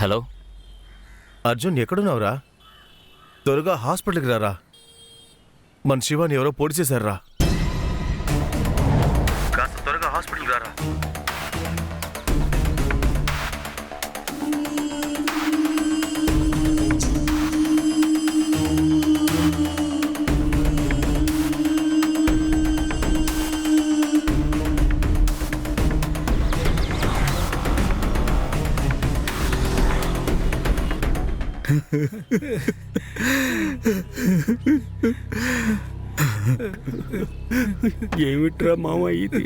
Hello Arjun ఎక్కడున్నావురా? త్వరగా హాస్పిటల్కి రారా. మన శివాని ఎవరో పొడి చేశారా. కాస్త త్వరగా హాస్పిటల్కి రారా. ఏమిట్రా మామ ఇది?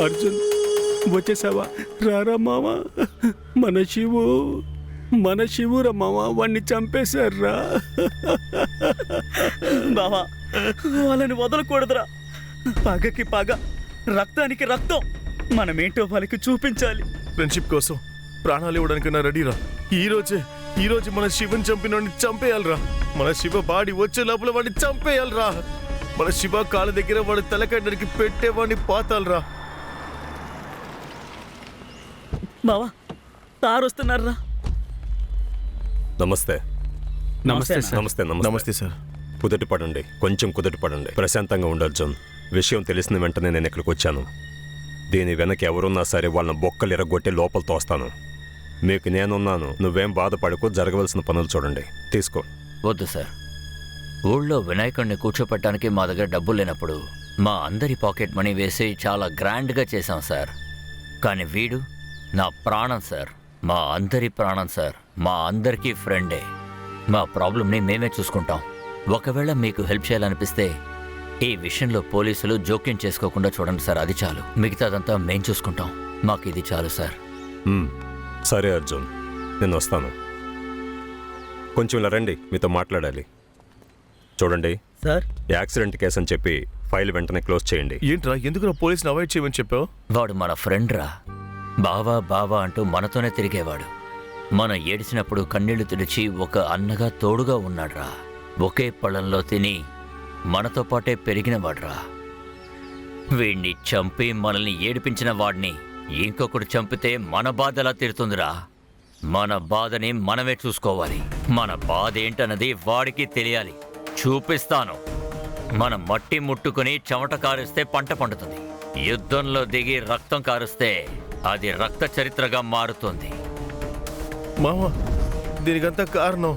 అర్జున్ వచ్చేసావా? రారా మామ, మన శివురా మామ, వాణ్ణి చంపేశారా. బావా, వాళ్ళని వదలకూడదురా. పగకి పగ, రక్తానికి రక్తం. మనమేంటో వాళ్ళకి చూపించాలి. ఫ్రెండ్షిప్ కోసం ప్రాణాలు ఇవ్వడానికి నా రెడీరా. ఈ రోజు మన శివని చంపినోడిని చంపేయాలరా. మన శివ బాడీ వచ్చే లోపల వాడిని చంపేయాలరా. మన శివ కాళ్ళ దగ్గర వాడి తలకడ్డరికి పెట్టేవాడిని పాతాలరా. బావా, సార్ వస్తున్నారా? నమస్తే. నమస్తే సార్. నమస్తే. నమస్తే సార్. కుదుటి పడండి, కొంచెం కుదుటి పడండి. ప్రశాంతంగా ఉండు అర్జున్. విషయం తెలిసిన వెంటనే నేను ఇక్కడికి వచ్చాను. దీని వెనక ఎవరున్నా సరే వాళ్ళని బొక్కలు ఎరగొట్టి లోపల తోస్తాను. మీకు నేనున్నాను. నువ్వేం బాధపడకు. జరగవలసిన పనులు చూడండి. తీసుకో. వద్దు సార్. ఊళ్ళో వినాయకుడిని కూర్చోపెట్టడానికి మా దగ్గర డబ్బులు లేనప్పుడు మా అందరి పాకెట్ మనీ వేసి చాలా గ్రాండ్గా చేశాం సార్. కానీ వీడు నా ప్రాణం సార్, మా అందరి ప్రాణం సార్, మా అందరికీ ఫ్రెండే. మా ప్రాబ్లంని మేమే చూసుకుంటాం. ఒకవేళ మీకు హెల్ప్ చేయాలనిపిస్తే ఈ విషయంలో పోలీసులు జోక్యం చేసుకోకుండా చూడండి సార్. అది చాలు. మిగతాదంతా మేం చూసుకుంటాం. మాకు ఇది చాలు సార్. సరే అర్జున్, నేను వస్తాను. కొంచెం ఇలా రండి, మీతో మాట్లాడాలి. చూడండి సార్, యాక్సిడెంట్ కేసు అని చెప్పి ఫైల్ వెంటనే క్లోజ్ చేయండి. ఏంట్రా, ఎందుకు పోలీసుని అవాయిడ్ చేయమని చెప్పావు? వాడు మన ఫ్రెండ్ రా. బావా బావా అంటూ మనతోనే తిరిగేవాడు. మనం ఏడిచినప్పుడు కన్నీళ్లు తుడిచి ఒక అన్నగా తోడుగా ఉన్నాడ్రా. ఒకే పళ్ళంలో తిని మనతో పాటే పెరిగినవాడ్రా. వీణ్ణి చంపి మనల్ని ఏడిపించిన వాడిని ఇంకొకడు చంపితే మన బాధ ఎలా తీరుతుందిరా? మన బాధని మనమే చూసుకోవాలి. మన బాధ ఏంటన్నది వాడికి తెలియాలి. చూపిస్తాను. మన మట్టి ముట్టుకుని చెమట కారుస్తే పంట పండుతుంది. యుద్ధంలో దిగి రక్తం కారుస్తే అది రక్త చరిత్రగా మారుతుంది. మావా, దీనికంతా కారణం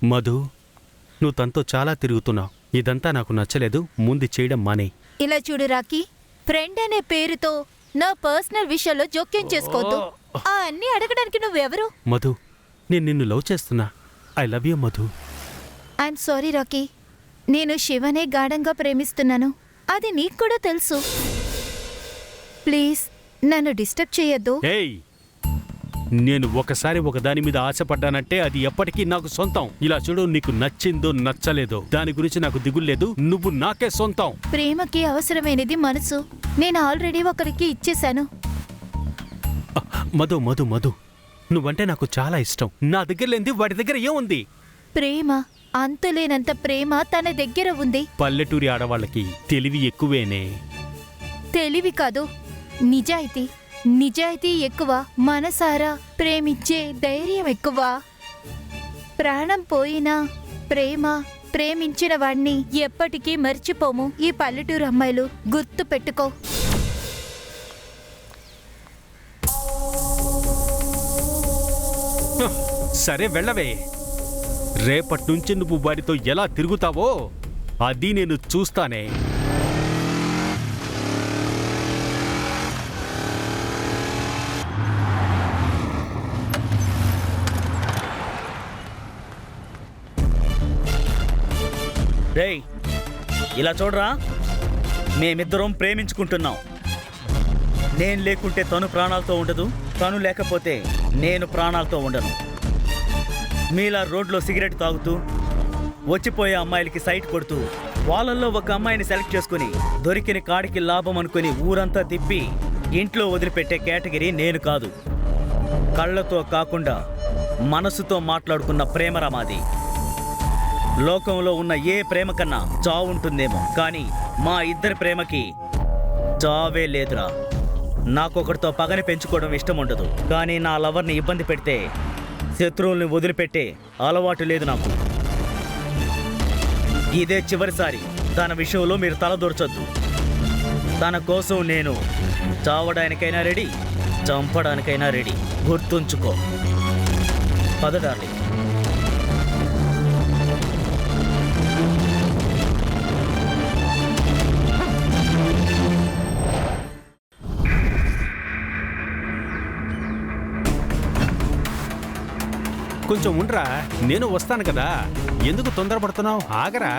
మధు, నువ్వు తనతో చాలా తిరుగుతున్నావు. ఇదంతా నాకు నచ్చలేదు. ముందు చేయడం మానే. ఇలా చూడు రాకీ, ఫ్రెండ్ అనే పేరుతో నా పర్సనల్ విషయాల్లో జోక్యం చేసుకోవద్దు. ఆ అన్ని అడగడానికి నువ్వెవరు? మధు, నేను నిన్ను లవ్ చేస్తున్నా. I love you Madhu. I'm sorry Rocky, నేను శివనే గాఢంగా ప్రేమిస్తున్నాను. అది నీకు కూడా తెలుసు. ప్లీజ్ నన్ను డిస్టర్బ్ చేయొద్దు. ఏయ్, నేను ఒకసారి ఒకదాని మీద ఆశపడ్డానంటే అది ఎప్పటికీ నాకు సొంతం. ఇలా చూడు, నీకు నచ్చిందో నచ్చలేదో దాని గురించి నాకు దిగులేదు. నువ్వు నాకే సొంతం. ప్రేమకి అవసరమైనది మనసు. నేను ఆల్రెడీ ఒకరికి ఇచ్చేశాను. మధు మధు మధు, నువ్వంటే నాకు చాలా ఇష్టం. నా దగ్గర లేనిది వాడి దగ్గర ఏముంది? ప్రేమ, అంతులేనంత ప్రేమ తన దగ్గర ఉంది. పల్లెటూరి ఆడవాళ్ళకి తెలివి ఎక్కువేనే. తెలివి కాదు, నిజాయితీ. నిజాయితీ ఎక్కువ, మనసారా ప్రేమించే ధైర్యం ఎక్కువ. ప్రాణం పోయినా ప్రేమ ప్రేమించిన వాణ్ణి ఎప్పటికీ మర్చిపోము. ఈ పల్లెటూరు అమ్మాయిలు గుర్తు పెట్టుకో. సరే వెళ్ళవే. రేపటి నుంచి నువ్వు వాడితో ఎలా తిరుగుతావో అది నేను చూస్తానే. రేయ్, ఇలా చూడరా, మేమిద్దరం ప్రేమించుకుంటున్నాం. నేను లేకుంటే తను ప్రాణాలతో ఉండదు, తను లేకపోతే నేను ప్రాణాలతో ఉండను. మీలా రోడ్లో సిగరెట్ తాగుతూ వచ్చిపోయే అమ్మాయిలకి సైట్ కొడుతూ వాళ్ళల్లో ఒక అమ్మాయిని సెలెక్ట్ చేసుకుని దొరికిన కాడికి లాభం అనుకుని ఊరంతా తిప్పి ఇంట్లో వదిలిపెట్టే కేటగిరీ నేను కాదు. కళ్ళతో కాకుండా మనసుతో మాట్లాడుకున్న ప్రేమరా మాది. లోకంలో ఉన్న ఏ ప్రేమ కన్నా చావుంటుందేమో, కానీ మా ఇద్దరి ప్రేమకి చావే లేదురా. నాకొకరితో పగని పెంచుకోవడం ఇష్టం ఉండదు, కానీ నా లవర్ని ఇబ్బంది పెడితే శత్రువుల్ని వదిలిపెట్టే అలవాటు లేదు నాకు. ఇదే చివరిసారి తన విషయంలో మీరు తలదూర్చొద్దు. తన కోసం నేను చావడానికైనా రెడీ, చంపడానికైనా రెడీ. గుర్తుంచుకో. పద డార్లింగ్. కొంచెం ఉండరా, నేను వస్తాను కదా. ఎందుకు తొందరపడుతున్నావు? ఆగరా.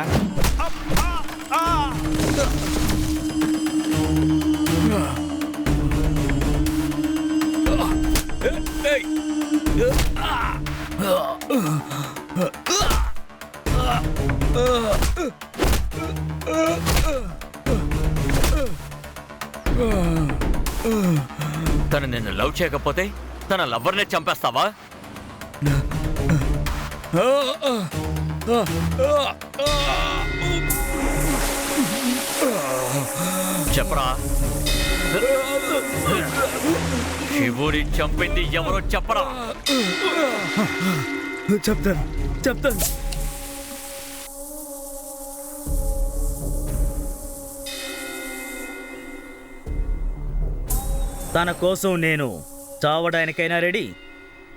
తను నిన్ను లవ్ చేయకపోతే తన లవ్వర్నే చంపేస్తావా? చెప్పరా, శివుని చంపింది ఎవరో చెప్పరా. చెప్తాను. తన కోసం నేను చావడానికైనా రెడీ,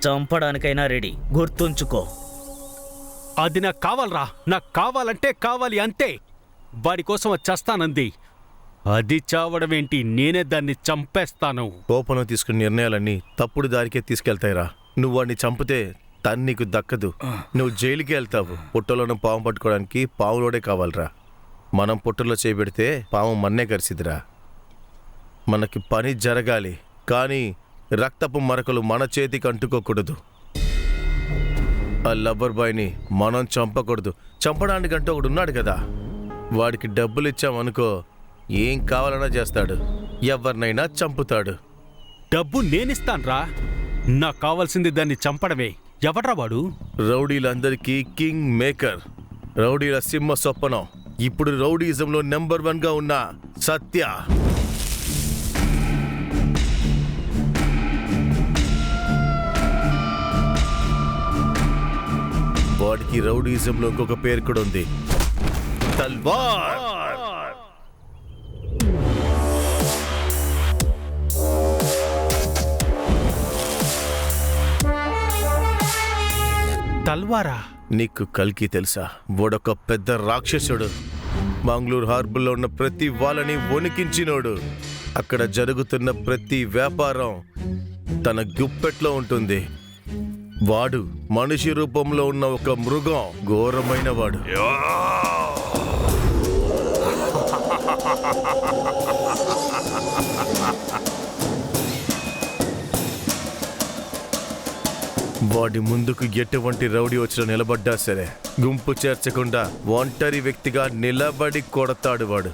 చంపడానికైనా రెడీ. గుర్తుంచుకో. అది నాకు కావాలరా. నాకు కావాలంటే కావాలి, అంతే. వాడి కోసం అది చస్తానంది. అది చావడమేంటి, నేనే దాన్ని చంపేస్తాను. కోపంలో తీసుకున్న నిర్ణయాలన్నీ తప్పుడు దారికే తీసుకెళ్తాయిరా. నువ్వు వాడిని చంపితే తను నీకు దక్కదు, నువ్వు జైలుకి వెళ్తావు. పుట్టలోనే పాము పట్టుకోవడానికి పావులోడే కావాలరా. మనం పుట్టలో చేయబెడితే పాము మన్నే కరిసిదిరా. మనకి పని జరగాలి, కానీ రక్తపు మరకలు మన చేతికి అంటుకోకూడదు. ఆ లవ్వర్ బాయ్ని మనం చంపకూడదు. చంపడానికంటే ఒకడు ఉన్నాడు కదా, వాడికి డబ్బులు ఇచ్చామనుకో, ఏం కావాలన్నా చేస్తాడు, ఎవరినైనా చంపుతాడు. డబ్బు నేనిస్తాన్రా. నాకు కావాల్సింది దాన్ని చంపడమే. ఎవడ్రా వాడు? రౌడీలందరికీ కింగ్ మేకర్, రౌడీల సింహ స్వప్నం. ఇప్పుడు రౌడీజంలో నెంబర్ 1గా ఉన్న సత్య. వాడికి రౌడీజంలో ఇంకొక పేరు కూడా ఉంది, తల్వార్. తల్వారా? నీకు కల్కి తెలుసా? వాడొక పెద్ద రాక్షసుడు. మంగళూరు హార్బర్లో ఉన్న ప్రతి వాళ్ళని వణికించినోడు. అక్కడ జరుగుతున్న ప్రతి వ్యాపారం తన గుప్పెట్లో ఉంటుంది. వాడు మనిషి రూపంలో ఉన్న ఒక మృగం, ఘోరమైన వాడు. వాడి ముందుకు ఎటువంటి రౌడీ వచ్చినా నిలబడ్డా సరే గుంపు చేర్చకుండా ఒంటరి వ్యక్తిగా నిలబడి కొడతాడు వాడు.